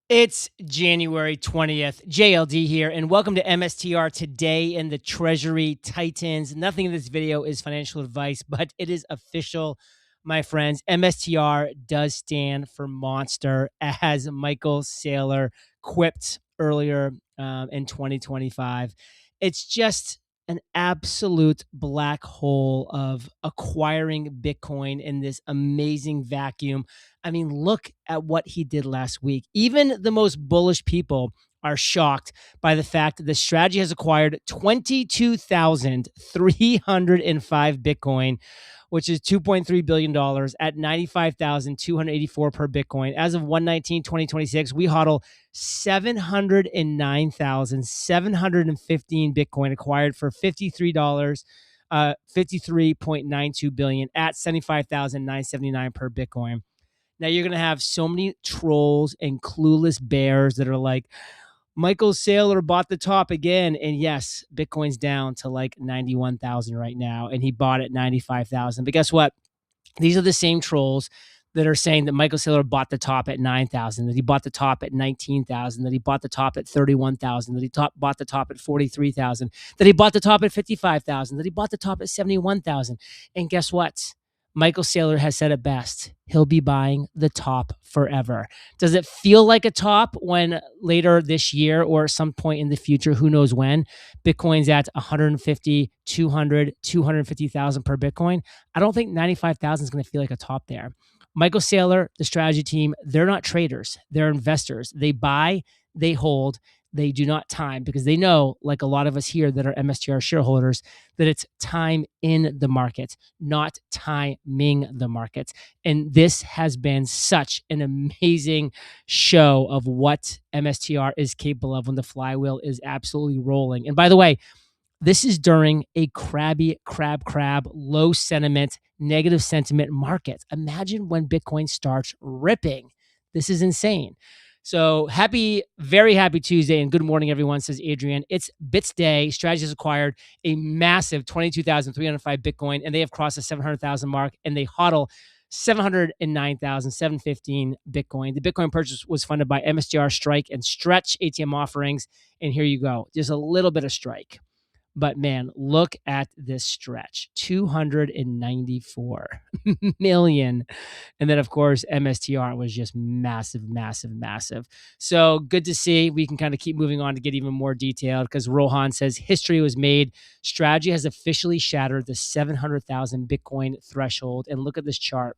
It's January 20th, JLD here, and welcome to MSTR Today in the Treasury Titans. Nothing in this video is financial advice, but it is official, my friends. MSTR does stand for monster, as Michael Saylor quipped earlier in 2025. It's just an absolute black hole of acquiring Bitcoin in this amazing vacuum. I mean, look at what he did last week. Even the most bullish people are shocked by the fact that the strategy has acquired 22,305 Bitcoin, which is $2.3 billion at 95,284 per Bitcoin. As of 1/19/2026, we hodl 709,715 Bitcoin acquired for $53, 53.92 billion at 75,979 per Bitcoin. Now you're going to have so many trolls and clueless bears that are like, Michael Saylor bought the top again. And yes, Bitcoin's down to like 91,000 right now. And he bought at 95,000. But guess what? These are the same trolls that are saying that Michael Saylor bought the top at 9,000, that he bought the top at 19,000, that he bought the top at 31,000, that he bought the top at 43,000, that he bought the top at 55,000, that he bought the top at 71,000. And guess what? Michael Saylor has said it best. He'll be buying the top forever. Does it feel like a top when later this year or some point in the future, who knows when, Bitcoin's at 150, 200, 250,000 per Bitcoin? I don't think 95,000 is going to feel like a top there. Michael Saylor, the strategy team, they're not traders. They're investors. They buy, they hold, they do not time, because they know, like a lot of us here that are MSTR shareholders, that it's time in the markets, not timing the markets. And this has been such an amazing show of what MSTR is capable of when the flywheel is absolutely rolling. And by the way, this is during a crabby, low sentiment, negative sentiment market. Imagine when Bitcoin starts ripping. This is insane. So very happy Tuesday, and good morning, everyone, says Adrian. It's Bits Day. Strategy has acquired a massive 22,305 Bitcoin, and they have crossed the 700,000 mark, and they hodl 709,715 Bitcoin. The Bitcoin purchase was funded by MSTR, Strike, and Stretch ATM offerings. And here you go. Just a little bit of Strike. But man, look at this stretch, 294 million. And then, of course, MSTR was just massive, massive, massive. So good to see. We can kind of keep moving on to get even more detailed, because Rohan says history was made. Strategy has officially shattered the 700,000 Bitcoin threshold. And look at this chart.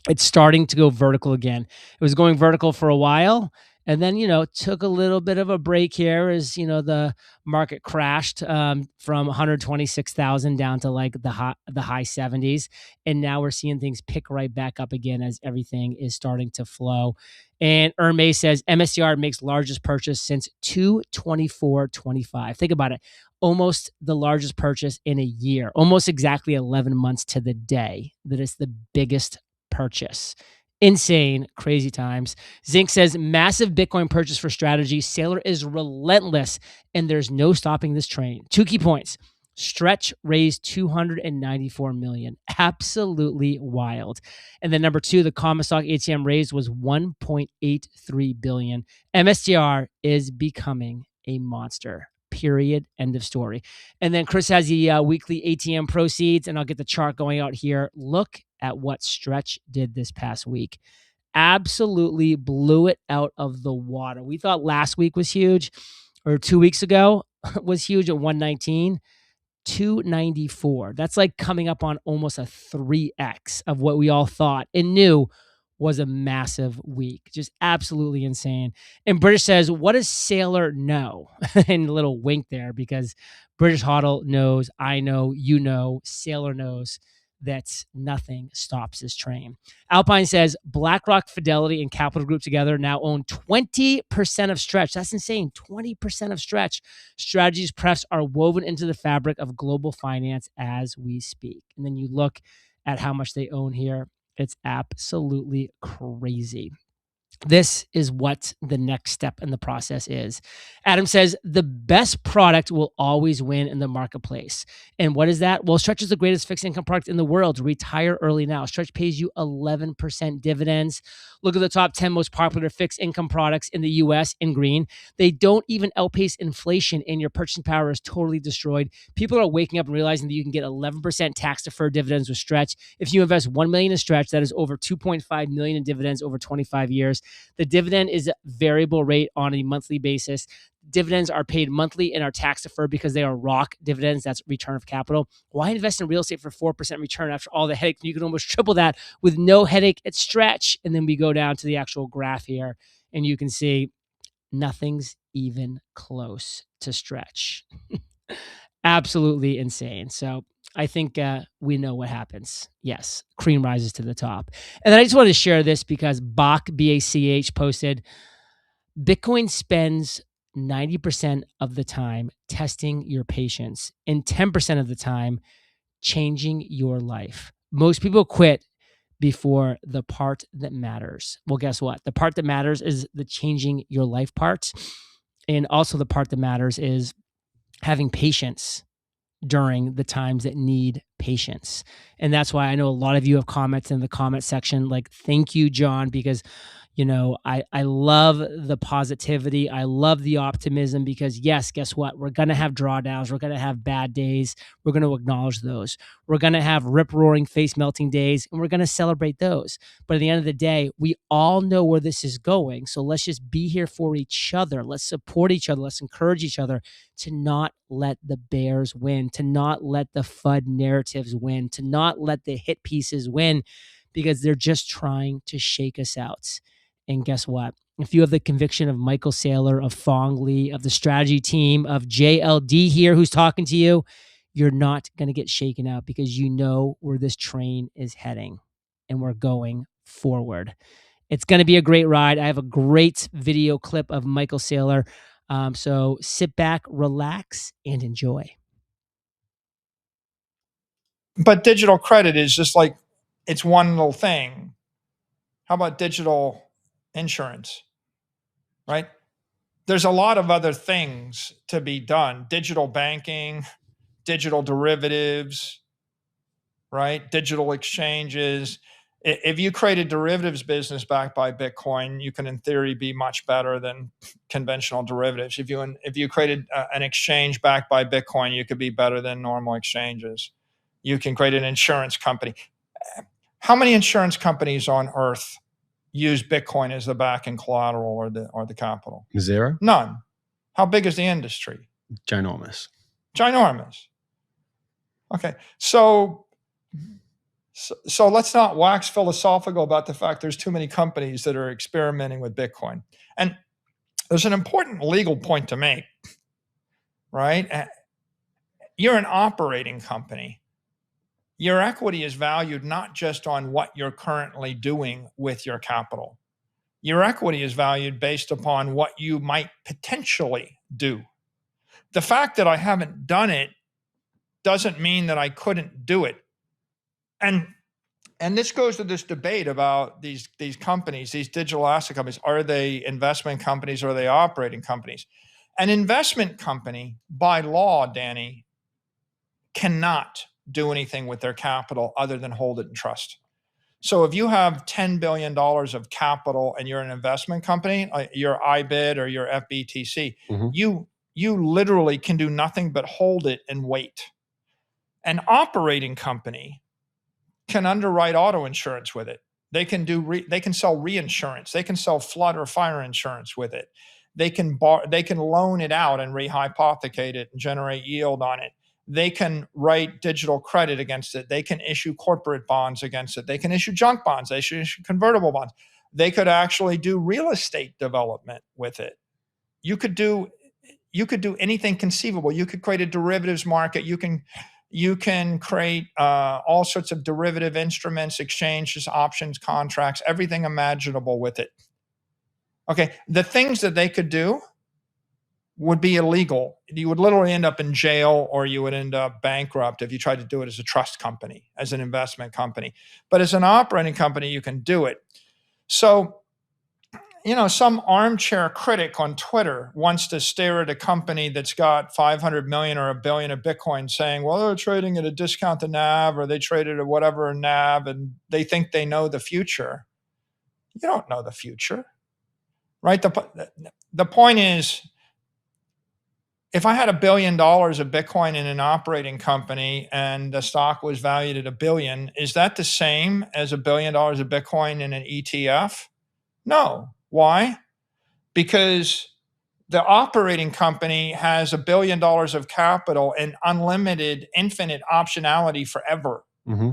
It's starting to go vertical again. It was going vertical for a while, and then, took a little bit of a break here as, the market crashed from 126,000 down to like the high 70s. And now we're seeing things pick right back up again as everything is starting to flow. And Erme says MSTR makes largest purchase since 2/24/25. Think about it. Almost the largest purchase in a year, almost exactly 11 months to the day that is the biggest purchase. Insane, crazy times. Zinc says massive Bitcoin purchase for strategy. Saylor is relentless, and there's no stopping this train. 2 key points. Stretch raised 294 million. Absolutely wild. And then number 2, the common stock ATM raised was 1.83 billion. MSTR is becoming a monster. Period. End of story. And then Chris has the weekly ATM proceeds, and I'll get the chart going out here. Look at what Stretch did this past week. Absolutely blew it out of the water. We thought last week was huge, or 2 weeks ago was huge at 119. 294. That's like coming up on almost a 3x of what we all thought and knew was a massive week. Just absolutely insane. And British says, what does Saylor know? And a little wink there, because British Hodl knows, I know, Saylor knows that nothing stops this train. Alpine says BlackRock, Fidelity, and Capital Group together now own 20% of Stretch. That's insane. 20% of Stretch. Strategies prefs are woven into the fabric of global finance as we speak. And then you look at how much they own here. It's absolutely crazy. This is what the next step in the process is. Adam says the best product will always win in the marketplace. And what is that? Well, Stretch is the greatest fixed income product in the world. Retire early now. Stretch pays you 11% dividends. Look at the top 10 most popular fixed income products in the US in green. They don't even outpace inflation, and your purchasing power is totally destroyed. People are waking up and realizing that you can get 11% tax deferred dividends with Stretch. If you invest $1 million in Stretch, that is over $2.5 million in dividends over 25 years. The dividend is a variable rate on a monthly basis. Dividends are paid monthly and are tax deferred because they are ROC dividends. That's return of capital. Why invest in real estate for 4% return after all the headache? You can almost triple that with no headache at Stretch. And then we go down to the actual graph here, and you can see nothing's even close to Stretch. Absolutely insane. So I think we know what happens. Yes, cream rises to the top. And then I just wanted to share this because Bach, B-A-C-H, posted, Bitcoin spends 90% of the time testing your patience and 10% of the time changing your life. Most people quit before the part that matters. Well, guess what? The part that matters is the changing your life part. And also the part that matters is having patience during the times that need patience. And that's why I know a lot of you have comments in the comment section like, thank you, John, because I love the positivity. I love the optimism because yes, guess what? We're going to have drawdowns. We're going to have bad days. We're going to acknowledge those. We're going to have rip roaring face melting days, and we're going to celebrate those. But at the end of the day, we all know where this is going. So let's just be here for each other. Let's support each other. Let's encourage each other to not let the bears win, to not let the FUD narratives win, to not let the hit pieces win, because they're just trying to shake us out. And guess what? If you have the conviction of Michael Saylor, of Fong Lee, of the strategy team, of JLD here who's talking to you, you're not going to get shaken out because you know where this train is heading and we're going forward. It's going to be a great ride. I have a great video clip of Michael Saylor. So sit back, relax, and enjoy. But digital credit is just like, it's one little thing. How about digital insurance, right? There's a lot of other things to be done. Digital banking, digital derivatives, right? Digital exchanges. If you create a derivatives business backed by Bitcoin, you can in theory be much better than conventional derivatives. If you created an exchange backed by Bitcoin, you could be better than normal exchanges. You can create an insurance company. How many insurance companies on earth use Bitcoin as the backing collateral or the capital? Zero. None. How big is the industry? Ginormous. Ginormous. Okay, so let's not wax philosophical about the fact there's too many companies that are experimenting with Bitcoin. And there's an important legal point to make, right? You're an operating company. Your equity is valued not just on what you're currently doing with your capital. Your equity is valued based upon what you might potentially do. The fact that I haven't done it doesn't mean that I couldn't do it. And this goes to this debate about these companies, these digital asset companies. Are they investment companies or are they operating companies? An investment company, by law, Danny, cannot do anything with their capital other than hold it in trust. So if you have $10 billion of capital and you're an investment company, your IBID or your FBTC, you literally can do nothing but hold it and wait. An operating company can underwrite auto insurance with it. They can sell reinsurance. They can sell flood or fire insurance with it. They can loan it out and rehypothecate it and generate yield on it. They can write digital credit against it. They can issue corporate bonds against it. They can issue junk bonds. They should issue convertible bonds. They could actually do real estate development with it. You could do anything conceivable. You could create a derivatives market. You can create all sorts of derivative instruments, exchanges, options, contracts, everything imaginable with it. Okay, the things that they could do would be illegal. You would literally end up in jail or you would end up bankrupt if you tried to do it as a trust company, as an investment company. But as an operating company, you can do it. So some armchair critic on Twitter wants to stare at a company that's got 500 million or $1 billion of Bitcoin saying, well, they're trading at a discount to NAV, or they traded at whatever NAV, and they think they know the future. You don't know the future, right? The point is, if I had $1 billion of Bitcoin in an operating company and the stock was valued at $1 billion, is that the same as $1 billion of Bitcoin in an ETF? No. Why? Because the operating company has $1 billion of capital and unlimited, infinite optionality forever. Mm-hmm.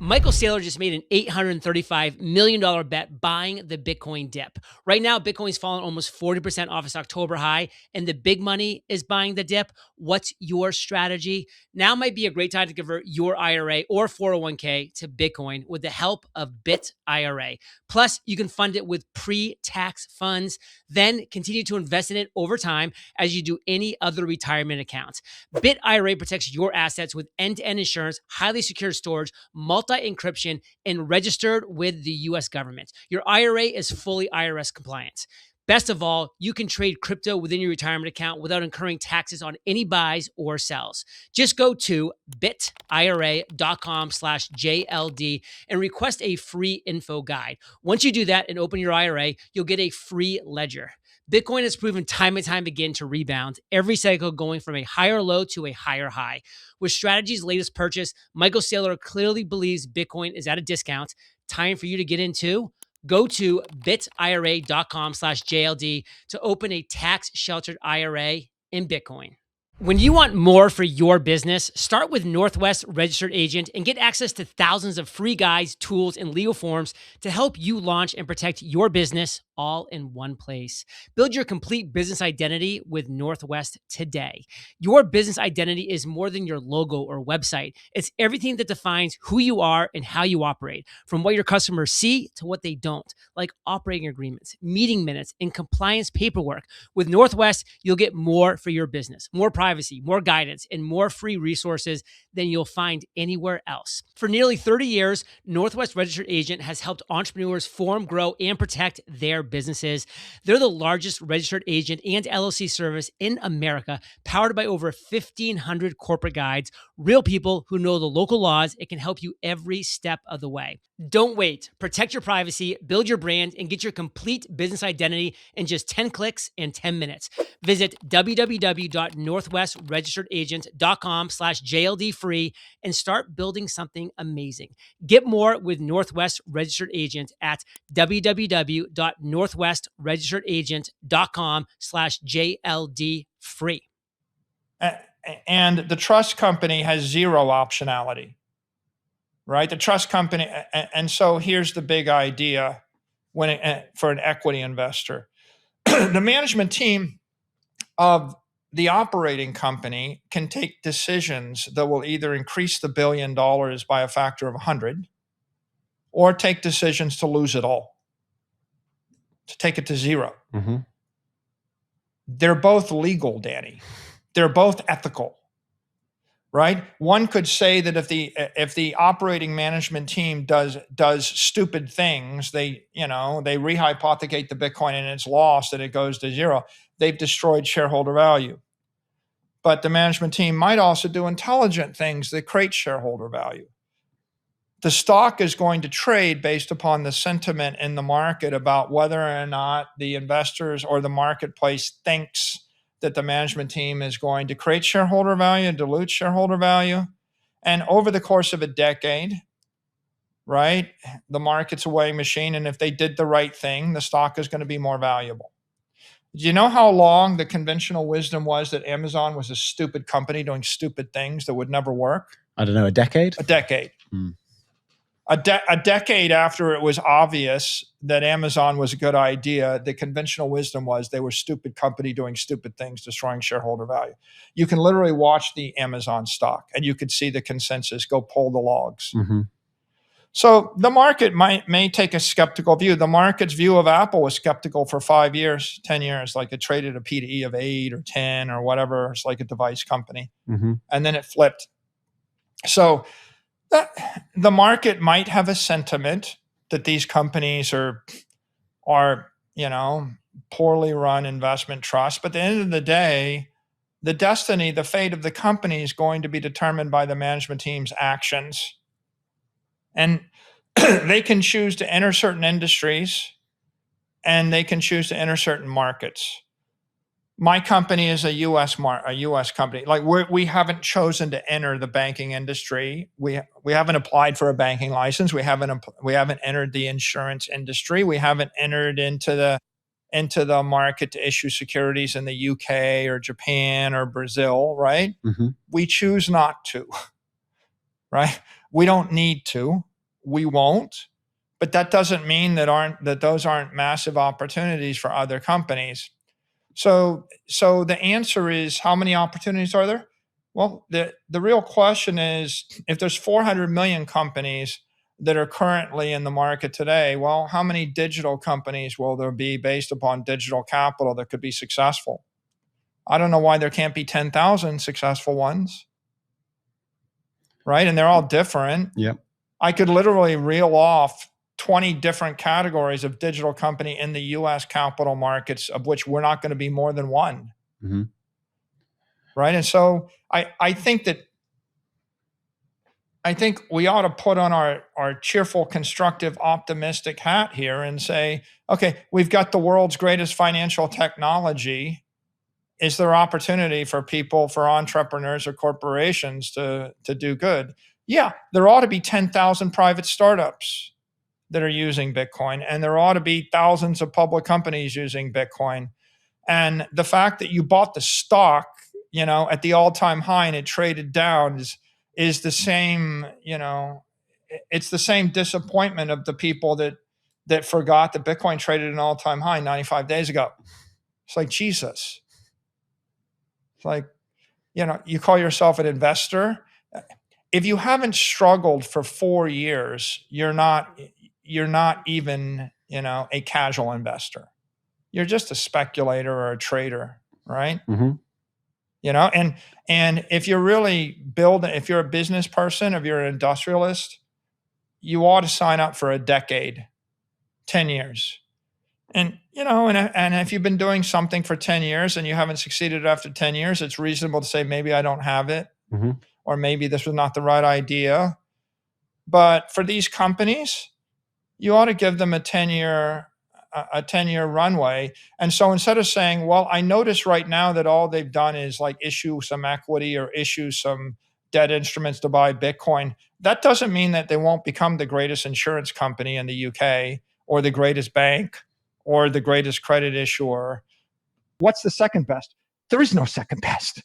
Michael Saylor just made an $835 million bet buying the Bitcoin dip. Right now, Bitcoin's fallen almost 40% off its October high, and the big money is buying the dip. What's your strategy? Now might be a great time to convert your IRA or 401k to Bitcoin with the help of Bit IRA. Plus, you can fund it with pre-tax funds, then continue to invest in it over time as you do any other retirement account. Bit IRA protects your assets with end-to-end insurance, highly secure storage, multi-encryption, and registered with the US government. Your IRA is fully IRS compliant. Best of all, you can trade crypto within your retirement account without incurring taxes on any buys or sells. Just go to bitira.com/JLD and request a free info guide. Once you do that and open your IRA, you'll get a free ledger. Bitcoin has proven time and time again to rebound, every cycle going from a higher low to a higher high. With Strategy's latest purchase, Michael Saylor clearly believes Bitcoin is at a discount. Time for you to get into. Go to bitira.com/JLD to open a tax-sheltered IRA in Bitcoin. When you want more for your business, start with Northwest Registered Agent and get access to thousands of free guides, tools, and legal forms to help you launch and protect your business all in one place. Build your complete business identity with Northwest today. Your business identity is more than your logo or website. It's everything that defines who you are and how you operate, from what your customers see to what they don't, like operating agreements, meeting minutes, and compliance paperwork. With Northwest, you'll get more for your business, more privacy, more guidance, and more free resources than you'll find anywhere else. For nearly 30 years, Northwest Registered Agent has helped entrepreneurs form, grow, and protect their businesses. They're the largest registered agent and LLC service in America, powered by over 1,500 corporate guides, real people who know the local laws and can help you every step of the way. Don't wait. Protect your privacy, build your brand, and get your complete business identity in just 10 clicks and 10 minutes. Visit www.northwestregisteredagent.com/JLD free and start building something amazing. Get more with Northwest Registered Agent at www.northwestregisteredagent.com/JLD free. And the trust company has zero optionality, right? The trust company, and so here's the big idea for an equity investor. The management team of the operating company can take decisions that will either increase the $1 billion by a factor of 100 or take decisions to lose it all, to take it to zero. Mm-hmm. They're both legal, Danny. They're both ethical, right? One could say that if the operating management team does stupid things, they rehypothecate the Bitcoin and it's lost and it goes to zero, they've destroyed shareholder value. But the management team might also do intelligent things that create shareholder value. The stock is going to trade based upon the sentiment in the market about whether or not the investors or the marketplace thinks that the management team is going to create shareholder value and dilute shareholder value. And over the course of a decade, right, the market's a weighing machine. And if they did the right thing, the stock is going to be more valuable. Do you know how long the conventional wisdom was that Amazon was a stupid company doing stupid things that would never work? I don't know, a decade? A decade. A decade after it was obvious that Amazon was a good idea, the conventional wisdom was they were a stupid company doing stupid things, destroying shareholder value. You can literally watch the Amazon stock and you could see the consensus. Go pull the logs. Mm-hmm. So the market may take a skeptical view. The market's view of Apple was skeptical for 5 years, 10 years, like it traded a P/E of 8 or 10 or whatever. It's like a device company. Mm-hmm. And then it flipped. So the market might have a sentiment that these companies are are, poorly run investment trusts. But at the end of the day, the destiny, the fate of the company is going to be determined by the management team's actions. And they can choose to enter certain industries and they can choose to enter certain markets. My company is a U.S. company. Like we haven't chosen to enter the banking industry. We haven't applied for a banking license. We haven't entered the insurance industry. We haven't entered into the market to issue securities in the UK or Japan or Brazil. Right? Mm-hmm. We choose not to. Right? We don't need to. We won't. But that doesn't mean that those aren't massive opportunities for other companies. So the answer is, how many opportunities are there? Well, the real question is, if there's 400 million companies that are currently in the market today, well, how many digital companies will there be based upon digital capital that could be successful? I don't know why there can't be 10,000 successful ones. Right? And they're all different. Yep. I could literally reel off 20 different categories of digital company in the U.S. capital markets, of which we're not going to be more than one. Mm-hmm. Right? And so I think we ought to put on our cheerful, constructive, optimistic hat here and say, okay, we've got the world's greatest financial technology. Is there opportunity for people, for entrepreneurs or corporations to do good? Yeah, there ought to be 10,000 private startups that are using Bitcoin, and there ought to be thousands of public companies using Bitcoin. And the fact that you bought the stock, at the all-time high and it traded down is the same, it's the same disappointment of the people that forgot that Bitcoin traded an all-time high 95 days ago. It's like, Jesus. It's like, you call yourself an investor. If you haven't struggled for 4 years, you're not even, a casual investor. You're just a speculator or a trader, right? Mm-hmm. And if you're really if you're a business person, if you're an industrialist, you ought to sign up for a decade, 10 years. And, and if you've been doing something for 10 years and you haven't succeeded after 10 years, it's reasonable to say, maybe I don't have it, Mm-hmm. or maybe this was not the right idea. But for these companies, you ought to give them a 10-year runway. And so instead of saying, well, I notice right now that all they've done is like issue some equity or issue some debt instruments to buy Bitcoin, that doesn't mean that they won't become the greatest insurance company in the UK or the greatest bank or the greatest credit issuer. What's the second best? There is no second best.